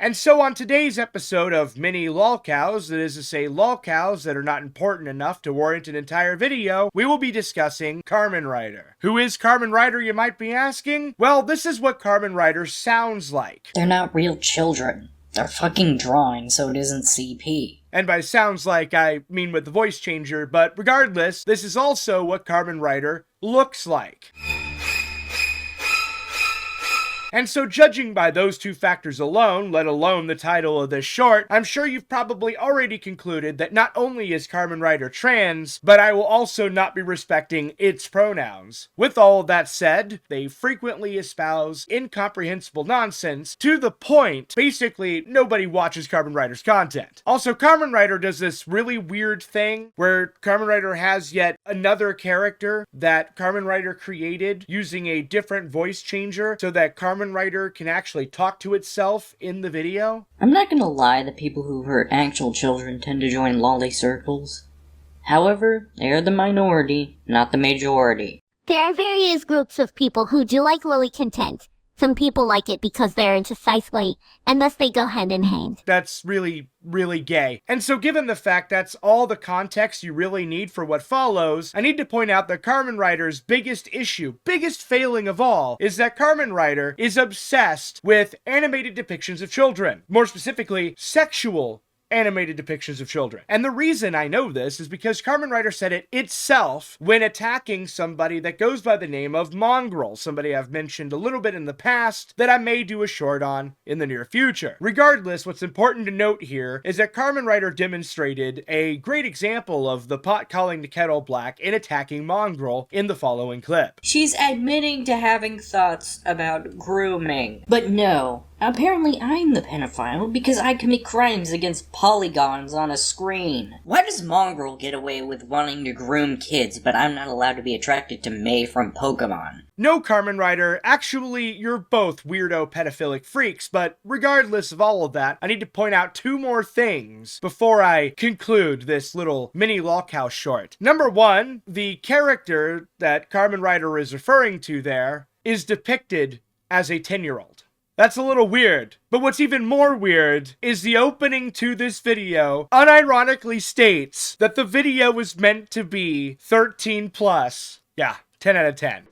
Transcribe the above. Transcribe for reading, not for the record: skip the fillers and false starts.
And so on today's episode of Mini Lolcows, that is to say Lolcows that are not important enough to warrant an entire video, we will be discussing Kamen Rider. Who is Kamen Rider, you might be asking? Well, this is what Kamen Rider sounds like. They're not real children. They're fucking drawing, so it isn't CP. And by sounds like, I mean with the voice changer, but regardless, this is also what Kamen Rider looks like. And so judging by those two factors alone, let alone the title of this short, I'm sure you've probably already concluded that not only is Kamen Rider trans, but I will also not be respecting its pronouns. With all of that said, they frequently espouse incomprehensible nonsense to the point, basically, nobody watches Kamen Rider's content. Also, Kamen Rider does this really weird thing where Kamen Rider has yet another character that Kamen Rider created using a different voice changer so that Kamen Rider can actually talk to itself in the video. I'm not gonna lie, the people who hurt actual children tend to join lolly circles. However, they are the minority, not the majority. There are various groups of people who do like lolly content. Some people like it because they're into sci-fi, and thus they go hand in hand. That's really gay. And so given the fact that's all the context you really need for what follows, I need to point out that Kamen Rider's biggest issue, biggest failing of all, is that Kamen Rider is obsessed with animated depictions of children. More specifically, sexual animated depictions of children. And the reason I know this is because Kamen Rider said it itself when attacking somebody that goes by the name of Mongrel, somebody I've mentioned a little bit in the past that I may do a short on in the near future. Regardless, what's important to note here is that Kamen Rider demonstrated a great example of the pot calling the kettle black in attacking Mongrel in the following clip. She's admitting to having thoughts about grooming. But no, apparently I'm the pedophile because I commit crimes against polygons on a screen. Why does Mongrel get away with wanting to groom kids, but I'm not allowed to be attracted to May from Pokemon? No, Kamen Rider, actually, you're both weirdo pedophilic freaks, but regardless of all of that, I need to point out two more things before I conclude this little mini Lolcow short. Number one, the character that Kamen Rider is referring to there is depicted as a 10-year-old. That's a little weird. But what's even more weird is the opening to this video unironically states that the video was meant to be 13 plus. Yeah, 10 out of 10.